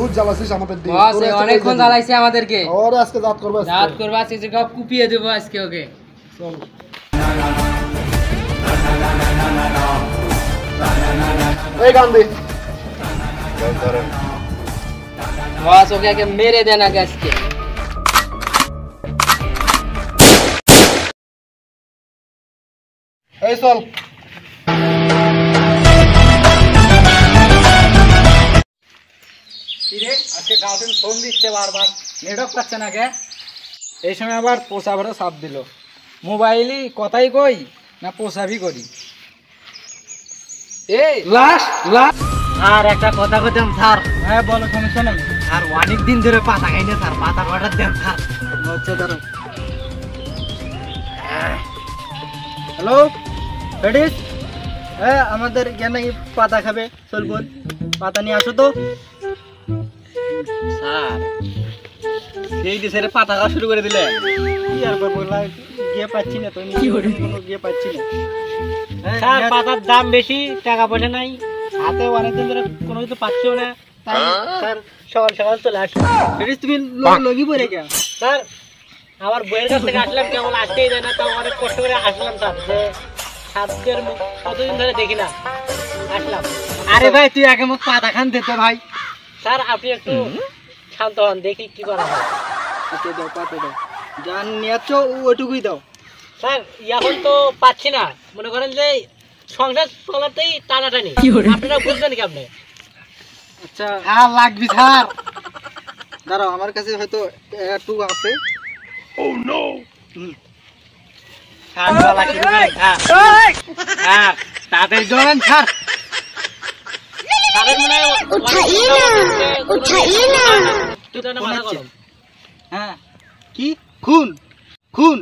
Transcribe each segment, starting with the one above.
বহুত জ্বালাছিস আমাদের দিয়ে বস অনেকক্ষণ জ্বালাইছে আমাদেরকে ওরে আজকে জাত করব আজকে যে সব কুপিয়ে দেব আজকে ওকে চল এই গান্ধী বস ওকে আগে মেরে দেন আগে আজকে এই চল আজকে গার্লফ্রেন্ড ফোন দিচ্ছে বারবার নেটওয়ার্ক পাচ্ছে না কে এই সময় আবার পোষা ভরে চাপ দিল মোবাইলই কথাই কই না পোষাবি করি এই লাস্ট আর একটা কথা কইতাম স্যার হ্যাঁ বলো সমস্যা নাই আর অনেক দিন ধরে পাতা খাই না স্যার পাতা অর্ডার দেন স্যার আচ্ছা ধরো হ্যালো রেডিস হ্যাঁ আমাদের জ্ঞান নাকি পাতা খাবে চলবো পাতা নিয়ে আসো তো স্যার সেই দেশের পাতা খাওয়া শুরু করে দিলে কি আর করবো গিয়ে পাচ্ছি না তো কোনো গিয়ে পাচ্ছি না স্যার পাতার দাম বেশি টাকা পয়সা নাই হাতে অনেকদিন ধরে কোনো কিছু পাচ্ছিও না তাই স্যার সকাল সকাল চলে আসো রেডিস তুমি লগি পড়ে কে স্যার আমার বইয়ের কাছ থেকে আসলাম কেমন আসতেই যায় না তাও অনেক কষ্ট করে আসলাম স্যার যে সাতদের কতদিন ধরে দেখি না আসলাম আরে ভাই তুই আগে মুখ পাতা খান দে তো ভাই স্যার আপনি একটু শান্ত হন দেখি কি করা হয় আচ্ছা দাও পাতা দাও জান নিয়েছ ওইটুকুই দাও স্যার এখন তো পাচ্ছি না মনে করেন যে সংসার চলাতেই টানাটানি আপনারা বুঝবেন কি আপনি আচ্ছা আর লাগবি স্যার দাঁড়াও আমার কাছে হয়তো একটু আছে ও নো খানওয়ালা শুরু করে স্যার তাদের জলেন স্যার স্যারের মনে হয় হ্যাঁ কি খুন খুন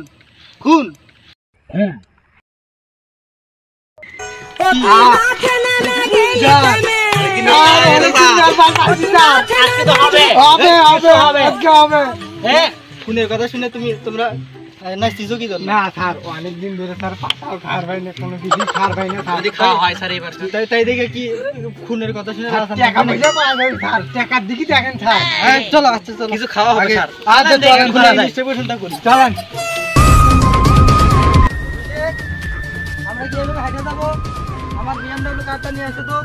খুন খুনের কথা শুনে তোমরা নাচতিছো কি জন্য? না স্যার অনেকদিন ধরে স্যার পাতাও খার ভাই না কোনো কিছু খার ভাই না স্যার যদি খাওয়া হয় স্যার এবার তাই দেখে কি খুনের কথা শুনে টাকা পয়সা পাওয়া যাবে স্যার টাকার দিকে দেখেন স্যার চলো আচ্ছা চলো কিছু খাওয়া হবে স্যার আচ্ছা চলেন ডিস্ট্রিবিউশনটা করি চলেন আমরা কি এভাবে হাঁটে যাবো আমার বিএমডব্লিউ কারটা নিয়ে আসো তো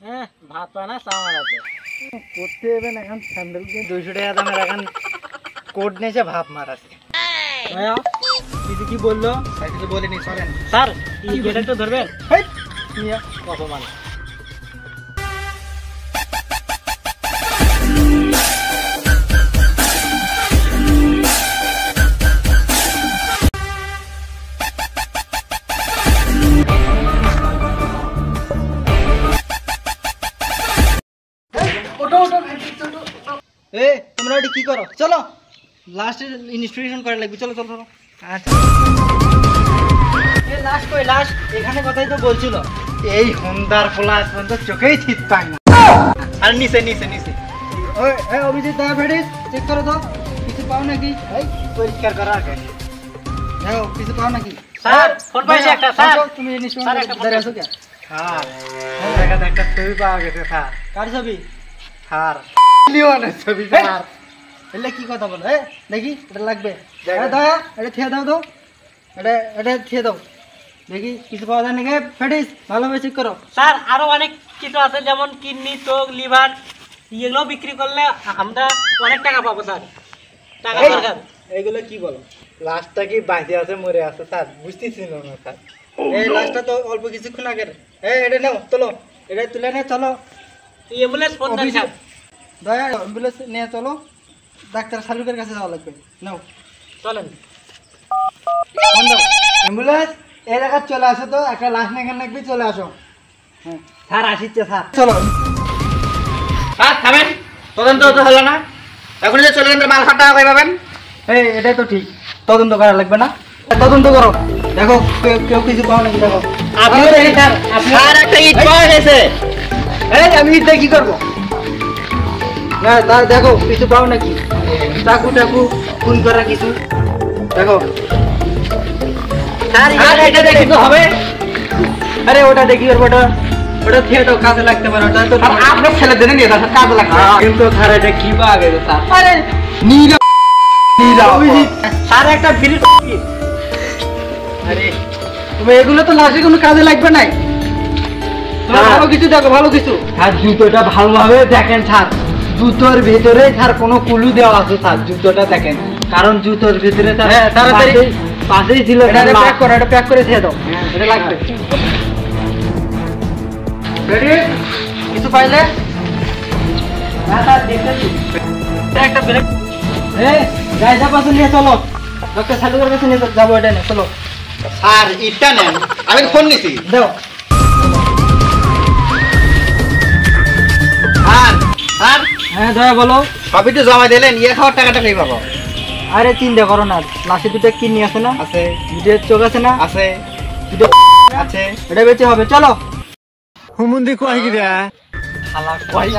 হ্যাঁ ভাত পায় না চাওয়া আছে করতে হবে না এখন স্যান্ডেল দিয়ে 200 টাকা দামের এখন কোড নিয়েছে ভাব মারাছে ভাইয়া কিছু কি বললো কিছু বলেনি সরেন স্যার এই গেটটা তো ধরবেন নিয়ে অপমান এ তোমরা ওটা কি করো চলো লাস্টের ইনস্টিটিউশন করে লাগবে চলো চলো চলো আচ্ছা এ লাস্ট কই লাস্ট এখানে কথাই তো বলছিল এই হন্দার ফলা পর্যন্ত চোখেই ঠিক পায় না আর নিচে নিচে নিচে ওই এ অভিজিৎ দা ভেডিস চেক করো তো কিছু পাও নাকি এই পরিষ্কার করা আগে দেখো কিছু পাও নাকি স্যার ফোন পাইছে একটা স্যার তুমি স্যার, ইনস্টিটিউশন একটা ধরে আসো কে স্যার দেখা একটা ছবি পাওয়া গেছে স্যার কার ছবি স্যার লিওনের ছবি স্যার এলে কি কথা বলো এ দেখি এটা লাগবে এ দয়া এটা থিয়ে দাও তো এটা থিয়ে দাও দেখি কিছু পাওয়া যায় নাকি ফেডিস ভালোভাবে চেক করো স্যার আরো অনেক কিছু আছে যেমন কিডনি চোখ লিভার এগুলো বিক্রি করলে আমরা অনেক টাকা পাবো স্যার টাকা দরকার এইগুলো কি বলো লাস্টটা কি বাইরে আছে মরে আছে স্যার বুঝতেছি না স্যার এই লাস্টটা তো অল্প কিছুক্ষণ আগের এটা নাও চলো এটা তুলে নে চলো অ্যাম্বুলেন্স ফোন দেন স্যার দয়া অ্যাম্বুলেন্স নিয়ে চলো ডাক্তার শালুকের কাছে যাওয়া লাগবে নাও চলেন ফোন দাও অ্যাম্বুলেন্স এই জায়গা চলে আসো তো একটা লাশ নেখান লাগবে চলে আসো হ্যাঁ স্যার আসিচ্ছে স্যার চলো স্যার থামেন তদন্ত তো হলো না এখন যে চলে গেলে মাল খাটা কই পাবেন এই এটাই তো ঠিক তদন্ত করা লাগবে না তদন্ত করো দেখো কেউ কিছু পাও নাকি দেখো আপনিও দেখেন স্যার স্যার একটা ইট পাওয়া গেছে এই আমি ইটটা কি করবো না তা দেখো কিছু পাও নাকি চাকু টাকু খুন করা কিছু দেখো স্যার এটা দেখি তো হবে আরে ওটা দেখি ওর ওটা ওটা থিয়েটার কাজে লাগতে পারে, ওটা তো আপনার ছেলে দিনে নিয়ে যাচ্ছে কাজে লাগবে। কিন্তু স্যার এটা কি বা আগে স্যার? আরে নীরব অভিজিৎ স্যার একটা ফ্রি। আরে তুমি এগুলো তো লাশে কোনো কাজে লাগবে নাই। তোমরা হ্যাঁ। ভালো কিছু দেখো, ভালো কিছু। স্যার জুতোটা ভালোভাবে দেখেন স্যার, জুতোর ভিতরে স্যার কোনো কুলু দেওয়া আছে স্যার, জুতোটা দেখেন, কারণ জুতোর ভিতরে স্যার হ্যাঁ, তাড়াতাড়ি। পাশেই ছিল এটা স্যার, প্যাক করো, এটা প্যাক করে দিয়ে দাও। এটা লাগবে। রেডি? কিছু পাইলে? হ্যাঁ স্যার দেখতেছি। একটা ব্রেক। এই গাইজা পাশে নিয়ে চলো, ডক্টর সালুকের কাছে নিয়ে যাবো, এটা নিয়ে চলো। স্যার ইটটা নেন, আমি ফোন নিছি। দাও। স্যার স্যার হ্যাঁ দয়া বলো। সবই তো জমা দিলেন, ইয়ে খাওয়ার টাকাটা কই পাবো? আরে চিন্তা করো না, লাশে দুটো কিডনি আছে না, আছে দুটোর চোখ আছে না, আছে দুটো আছে। এটা বেঁচে হবে, চলো। হুমুন্দি কয় কি রে? শালা কয়